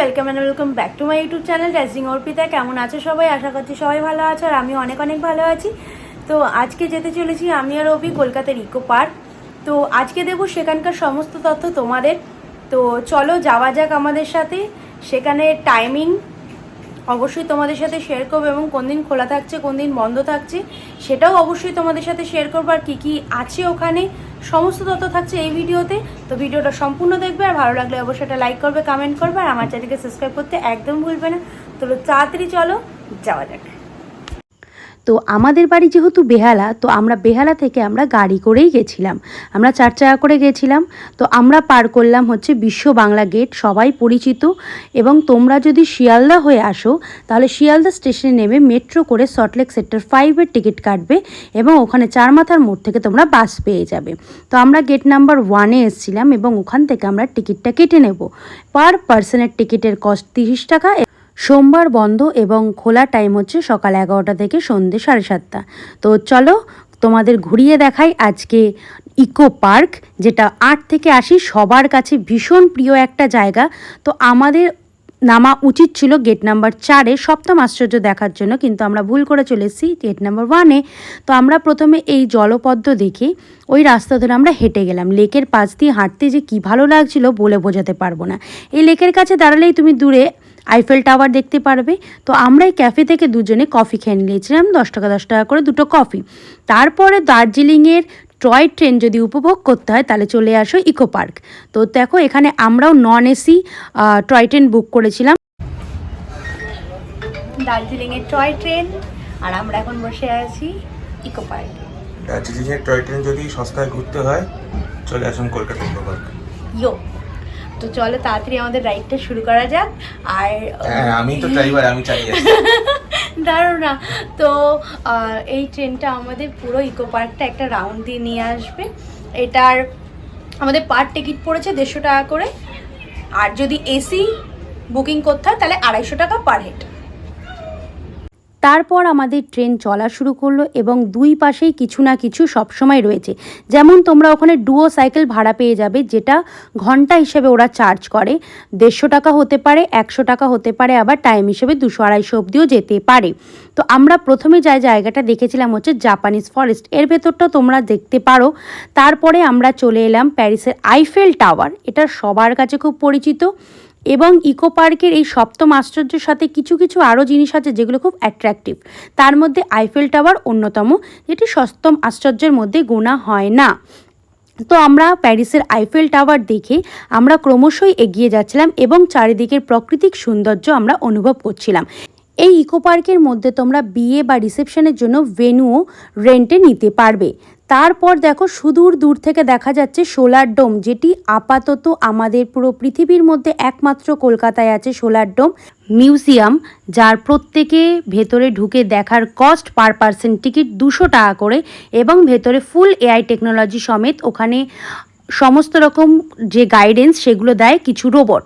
Welcome and welcome back to my YouTube channel dashing Arpita. কেমন আছো সবাই? আশা করছি সবাই ভালো আছো আর আমি অনেক অনেক ভালো আছি। তো আজকে যেতে চলেছি আমি আর অভি কলকাতার ইকো পার্ক। তো আজকে দেবো সেখানকার সমস্ত তথ্য তোমাদের। তো চলো যাওয়া যাক আমাদের সাথে। সেখানে টাইমিং অবশ্যই তোমাদের সাথে শেয়ার করবো এবং কোন দিন খোলা থাকছে কোন দিন বন্ধ থাকছে সেটাও অবশ্যই তোমাদের সাথে শেয়ার করবো। আর কী কী আছে ওখানে সমস্ত তথ্য থাকছে এই ভিডিওতে। তো ভিডিওটা সম্পূর্ণ দেখবে আর ভালো লাগলে অবশ্যই এটা লাইক করবে, কমেন্ট করবে আর আমার চ্যানেলকে সাবস্ক্রাইব করতে একদম ভুলবে না। তো তাড়াতাড়ি চলো যাওয়া যাক। তো আমাদের বাড়ি যেহেতু বেহালা, তো আমরা বেহালা থেকে আমরা গাড়ি করেই গেছিলাম, আমরা 4 চাকা করে গেছিলাম। তো আমরা পার করলাম হচ্ছে বিশ্ব বাংলা গেট, সবাই পরিচিত। এবং তোমরা যদি শিয়ালদা হয়ে আসো তাহলে শিয়ালদা স্টেশনে নেমে মেট্রো করে সল্টলেক সেক্টর 5-এর টিকিট কাটবে এবং ওখানে চারমাথার মোড় থেকে তোমরা বাস পেয়ে যাবে। তো আমরা গেট নাম্বার 1-এ এসেছিলাম এবং ওখান থেকে আমরা টিকিটটা কেটে নেব। পার পার্সনের টিকিটের কস্ট 30 টাকা। সোমবার বন্ধ এবং খোলা টাইম হচ্ছে সকাল 11টা থেকে সন্ধ্যে 7:30। তো চলো তোমাদের ঘুরিয়ে দেখাই আজকে ইকো পার্ক, যেটা 8 থেকে 80 সবার কাছে ভীষণ প্রিয় একটা জায়গা। তো আমাদের নামা উচিত ছিল গেট নাম্বার 4-এ সপ্তম আশ্চর্য দেখার জন্য, কিন্তু আমরা ভুল করে চলে এসেছি গেট নাম্বার 1-এ। তো আমরা প্রথমে এই জলপদ্ম দেখে ওই রাস্তা ধরে আমরা হেঁটে গেলাম। লেকের পাশ দিয়ে হাঁটতে যে কী ভালো লাগছিল বলে বোঝাতে পারবো না। এই লেকের কাছে দাঁড়ালেই তুমি দূরে আইফেল টাওয়ার দেখতে পারবে। তো আমরা এই ক্যাফে থেকে দুজনে কফি খেয়ে নিয়েছিলাম, 10 টাকা করে দুটো কফি। তারপরে দার্জিলিংয়ের টয় ট্রেন যদি উপভোগ করতে হয় তাহলে চলে আসো ইকো পার্ক। তো দেখো এখানে আমরাও non AC toy train book করেছিলাম, দার্জিলিংয়ের টয় ট্রেন, আর আমরা এখন বসে আছি ইকো পার্কে। দার্জিলিংয়ের টয় ট্রেন যদি সস্তায় ঘুরতে হয় চলে আসুন কলকাতা ইকো পার্ক। ইয়ো, তো চলো তাড়াতাড়ি আমাদের রাইডটা শুরু করা যাক। আর আমি তো ড্রাইভার, আমি চালিয়ে আসি। দাঁড়ো না। তো এই ট্রেনটা আমাদের পুরো ইকো পার্কটা একটা রাউন্ড দিয়ে নিয়ে আসবে। এটার আমাদের পার টিকিট পড়েছে 150 টাকা করে, আর যদি এসি বুকিং করতে হয় তাহলে 250 টাকা পার হেড। তারপর আমাদের ট্রেন চলা শুরু করলো এবং দুই পাশেই কিছু না কিছু সবসময় রয়েছে। যেমন তোমরা ওখানে ডুও সাইকেল ভাড়া পেয়ে যাবে, যেটা ঘন্টা হিসেবে ওরা চার্জ করে। 150 টাকা হতে পারে, 100 টাকা হতে পারে, আবার টাইম হিসেবে 200-250 অবধিও যেতে পারে। তো আমরা প্রথমে যে জায়গাটা দেখেছিলাম হচ্ছে জাপানিজ ফরেস্ট, এর ভেতরটা তোমরা দেখতে পারো। তারপরে আমরা চলে এলাম প্যারিসের আইফেল টাওয়ার, এটা সবার কাছে খুব পরিচিত। এবং ইকো পার্কের এই সপ্তম আশ্চর্যের সাথে কিছু কিছু আরও জিনিস আছে যেগুলো খুব অ্যাট্রাকটিভ। তার মধ্যে আইফেল টাওয়ার অন্যতম, যেটি সপ্তম আশ্চর্যের মধ্যে গোনা হয় না। তো আমরা প্যারিসের আইফেল টাওয়ার দেখে আমরা ক্রমশই এগিয়ে যাচ্ছিলাম এবং চারিদিকের প্রাকৃতিক সৌন্দর্য আমরা অনুভব করছিলাম। এই ইকো পার্কের মধ্যে তোমরা বিয়ে বা রিসেপশনের জন্য ভেন্যুও রেন্টে নিতে পারবে। তারপর দেখো সুদূর দূর থেকে দেখা যাচ্ছে সোলার ডোম, যেটি আপাতত আমাদের পুরো পৃথিবীর মধ্যে একমাত্র কলকাতায় আছে সোলার ডোম মিউজিয়াম, যার প্রত্যেকে ভেতরে ঢুকে দেখার কস্ট পার পার্সন টিকিট 200 টাকা করে এবং ভেতরে ফুল এআই টেকনোলজি সমেত ওখানে সমস্ত রকম যে গাইডেন্স সেগুলো দেয় কিছু রোবট।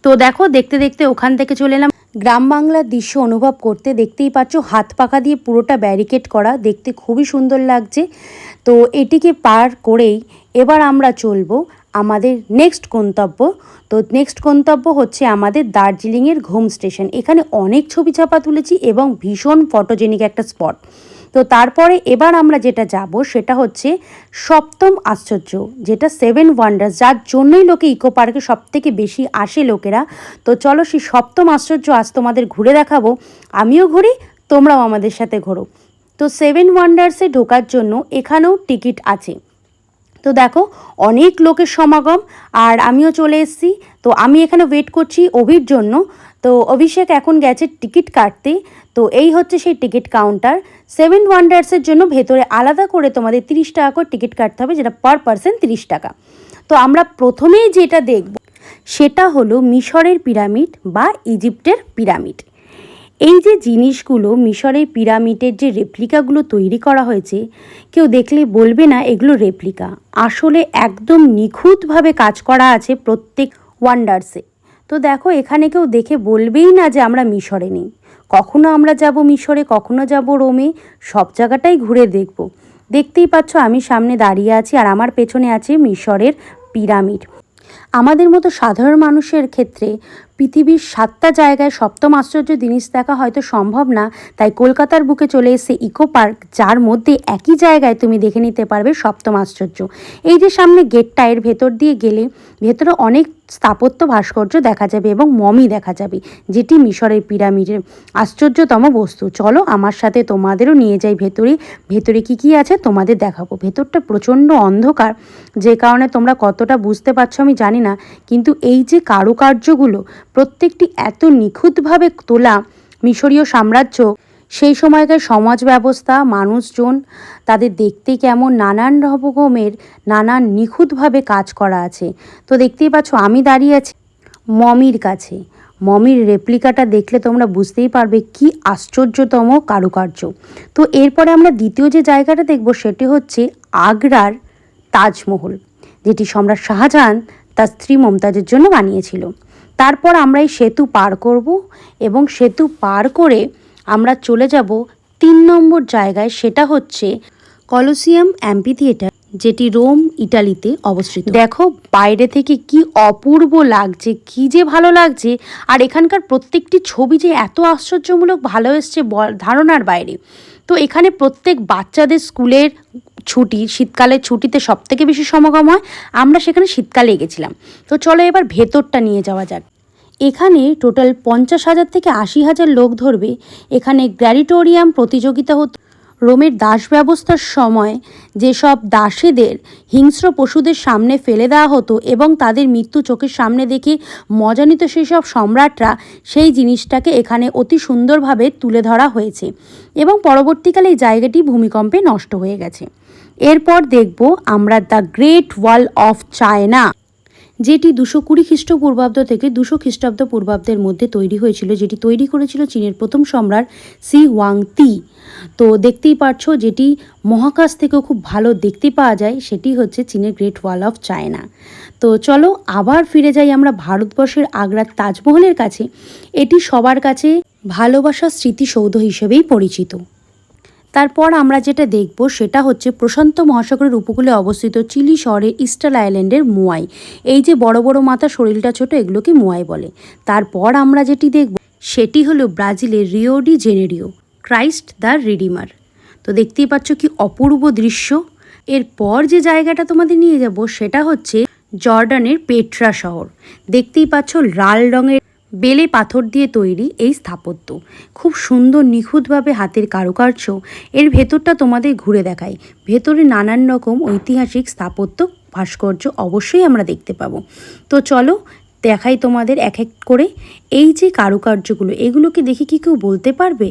তো দেখো দেখতে দেখতে ওখান থেকে চলে এলাম গ্রাম বাংলার দৃশ্য অনুভব করতে। দেখতেই পাচ্ছ হাত পাখা দিয়ে পুরোটা ব্যারিকেড করা, দেখতে খুবই সুন্দর লাগছে। তো এটিকে পার করেই এবার আমরা চলবো আমাদের নেক্সট গন্তব্য। তো নেক্সট গন্তব্য হচ্ছে আমাদের দার্জিলিংয়ের ঘুম স্টেশন। এখানে অনেক ছবি ছাপা তুলেছি এবং ভীষণ ফটোজেনিক একটা স্পট। তো তারপরে এবার আমরা যেটা যাব সেটা হচ্ছে সপ্তম আশ্চর্য, যেটা 7 ওয়ান্ডার্স, যার জন্যই লোকে ইকো পার্কে সব থেকে বেশি আসে লোকেরা। তো চলো সেই সপ্তম আশ্চর্য আজ তোমাদের ঘুরে দেখাবো। আমিও ঘুরি, তোমরাও আমাদের সাথে ঘোরো। তো 7 ওয়ান্ডার্সে ঢোকার জন্য এখানেও টিকিট আছে। তো দেখো অনেক লোকের সমাগম, আর আমিও চলে এসেছি। তো আমি এখানে ওয়েট করছি অভির জন্য। তো অভিষেক এখন গেছে টিকিট কাটতে। তো এই হচ্ছে সেই টিকিট কাউন্টার। 7 ওয়ান্ডার্সের জন্য ভেতরে আলাদা করে তোমাদের 30 টাকা করে টিকিট কাটতে হবে, যেটা পার পার্সন 30 টাকা। তো আমরা প্রথমেই যেটা দেখব সেটা হলো মিশরের পিরামিড বা ইজিপ্টের পিরামিড। এই যে জিনিসগুলো মিশরের পিরামিডের যে রেপ্লিকাগুলো তৈরি করা হয়েছে, কেউ দেখলে বলবে না এগুলো রেপ্লিকা, আসলে একদম নিখুঁতভাবে কাজ করা আছে প্রত্যেক ওয়ান্ডার্সে। তো দেখো এখানে কেউ দেখে বলবেই না যে আমরা মিশরে নেই। কখনো আমরা যাব মিশরে, কখনো যাব রোমে, সব জায়গাটাই ঘুরে দেখব। দেখতেই পাচ্ছ আমি সামনে দাঁড়িয়ে আছি আর আমার পেছনে আছে মিশরের পিরামিড। আমাদের মতো সাধারণ মানুষের ক্ষেত্রে পৃথিবীর 7টা জায়গায় সপ্তম আশ্চর্য জিনিস দেখা হয়তো সম্ভব না, তাই কলকাতার বুকে চলে এসেছে ইকো পার্ক, যার মধ্যে একই জায়গায় তুমি দেখে নিতে পারবে সপ্তম আশ্চর্য। এই যে সামনে গেটটা, এর ভেতর দিয়ে গেলে ভেতরে অনেক স্থাপত্য ভাস্কর্য দেখা যাবে এবং মমি দেখা যাবে, যেটি মিশরের পিরামিডের আশ্চর্যতম বস্তু। চলো আমার সাথে তোমাদেরও নিয়ে যাই ভেতরে। ভেতরে কি কি আছে তোমাদের দেখাবো। ভেতরটা প্রচণ্ড অন্ধকার, যে কারণে তোমরা কতটা বুঝতে পারছো আমি জানি না, কিন্তু এই যে কারুকার্যগুলো প্রত্যেকটি এত নিখুঁতভাবে তোলা, মিশরীয় সাম্রাজ্য, সেই সময়কার সমাজ ব্যবস্থা, মানুষজন, তাদের দেখতে কেমন, নানান রকমের নানান নিখুঁতভাবে কাজ করা আছে। তো দেখতেই পাচ্ছ আমি দাঁড়িয়ে আছি মমির কাছে। মমির রেপ্লিকাটা দেখলে তোমরা বুঝতেই পারবে কি আশ্চর্যতম কারুকার্য। তো এরপরে আমরা দ্বিতীয় যে জায়গাটা দেখব সেটি হচ্ছে আগ্রার তাজমহল, যেটি সম্রাট শাহজাহান তার স্ত্রী মমতাজের জন্য বানিয়েছিল। তারপর আমরা এই সেতু পার করব এবং সেতু পার করে আমরা চলে যাব 3 নম্বর জায়গায়, সেটা হচ্ছে কলোসিয়াম অ্যাম্পিথিয়েটার, যেটি রোম, ইটালিতে অবস্থিত। দেখো বাইরে থেকে কি অপূর্ব লাগছে, কি যে ভালো লাগছে। আর এখানকার প্রত্যেকটি ছবি যে এত আশ্চর্যমূলক ভালো এসছে ধারণার বাইরে। তো এখানে প্রত্যেক বাচ্চাদের স্কুলের ছুটি, শীতকালের ছুটিতে সবথেকে বেশি সমাগম হয়। আমরা সেখানে শীতকালে গেছিলাম। তো চলো এবার ভেতরটা নিয়ে যাওয়া যাক। এখানে টোটাল 50,000 থেকে 80,000 লোক ধরবে। এখানে গ্ল্যাডিটোরিয়াম প্রতিযোগিতা হতো। রোমের দাস ব্যবস্থার সময় যেসব দাসীদের হিংস্র পশুদের সামনে ফেলে দেওয়া হতো এবং তাদের মৃত্যু চোখের সামনে দেখে মজা নিত সেই সব সম্রাটরা, সেই জিনিসটাকে এখানে অতি সুন্দরভাবে তুলে ধরা হয়েছে এবং পরবর্তীকালে এই জায়গাটি ভূমিকম্পে নষ্ট হয়ে গেছে। এরপর দেখব আমরা the great wall of China, যেটি 220 খ্রিস্টপূর্বাব্দ থেকে 200 খ্রিস্টাব্দ পূর্বাব্দের মধ্যে তৈরি হয়েছিল, যেটি তৈরি করেছিল চীনের প্রথম সম্রাট সি ওয়াংতি। তো দেখতেই পাচ্ছ যেটি মহাকাশ থেকেও খুব ভালো দেখতে পাওয়া যায়, সেটি হচ্ছে চীনের গ্রেট ওয়াল অফ চায়না। তো চলো আবার ফিরে যাই আমরা ভারতবর্ষের আগ্রার তাজমহলের কাছে। এটি সবার কাছে ভালোবাসার স্মৃতিসৌধ হিসেবেই পরিচিত। তারপর আমরা যেটা দেখব সেটা হচ্ছে প্রশান্ত মহাসাগরের উপকূলে অবস্থিত চিলি শহরের ইস্টার আইল্যান্ডের মোয়াই। এই যে বড় বড় মাথা, শরীরটা ছোট, এগুলোকে মোয়াই বলে। তারপর আমরা যেটি দেখব সেটি হলো ব্রাজিলের Rio de Janeiro, Christ the redeemer. তো দেখতেই পাচ্ছ কি অপূর্ব দৃশ্য। এরপর যে জায়গাটা তোমাদের নিয়ে যাব সেটা হচ্ছে জর্ডানের পেট্রা শহর। দেখতেই পাচ্ছ লাল রঙের বেলে পাথর দিয়ে তৈরি এই স্থাপত্য, খুব সুন্দর নিখুঁতভাবে হাতের কারুকার্য। এর ভেতরটা তোমাদের ঘুরে দেখাই। ভেতরে নানান রকম ঐতিহাসিক স্থাপত্য ভাস্কর্য অবশ্যই আমরা দেখতে পাবো। তো চলো দেখাই তোমাদের এক এক করে। এই যে কারুকার্যগুলো, এগুলোকে দেখে কি কেউ বলতে পারবে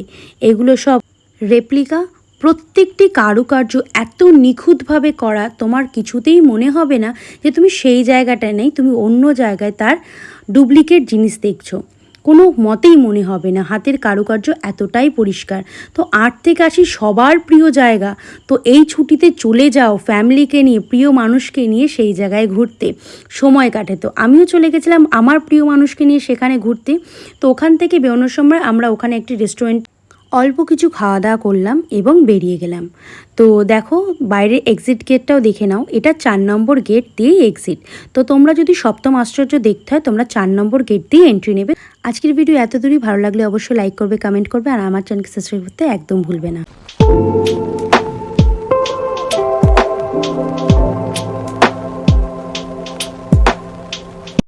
এগুলো সব রেপ্লিকা? প্রত্যেকটি কারুকার্য এত নিখুঁতভাবে করা, তোমার কিছুতেই মনে হবে না যে তুমি সেই জায়গাটায় নেই, তুমি অন্য জায়গায় তার ডুপ্লিকেট জিনিস দেখছো। কোনো মতেই মনে হবে না। হাতের কারুকার্য এতটাই পরিষ্কার। তো 8 থেকে 80 সবার প্রিয় জায়গা। তো এই ছুটিতে চলে যাও ফ্যামিলিকে নিয়ে, প্রিয় মানুষকে নিয়ে সেই জায়গায় ঘুরতে, সময় কাটে। তো আমিও চলে গেছিলাম আমার প্রিয় মানুষকে নিয়ে সেখানে ঘুরতে। তো ওখান থেকে বেরোনোর সময় আমরা ওখানে একটি রেস্টুরেন্ট অল্প কিছু খাওয়া দাওয়া করলাম এবং বেরিয়ে গেলাম। তো দেখো বাইরের এক্সিট গেটটাও দেখে নাও, এটা 4 নম্বর গেট দিয়েই এক্সিট। তো তোমরা যদি সপ্তম আশ্চর্য দেখতে হয় তোমরা 4 নম্বর গেট দিয়ে এন্ট্রি নেবে। আজকের ভিডিও এত দূরই। ভালো লাগলে অবশ্যই লাইক করবে, কমেন্ট করবে, আর আমার চ্যানেলকে সাবস্ক্রাইব করতে একদম ভুলবে না।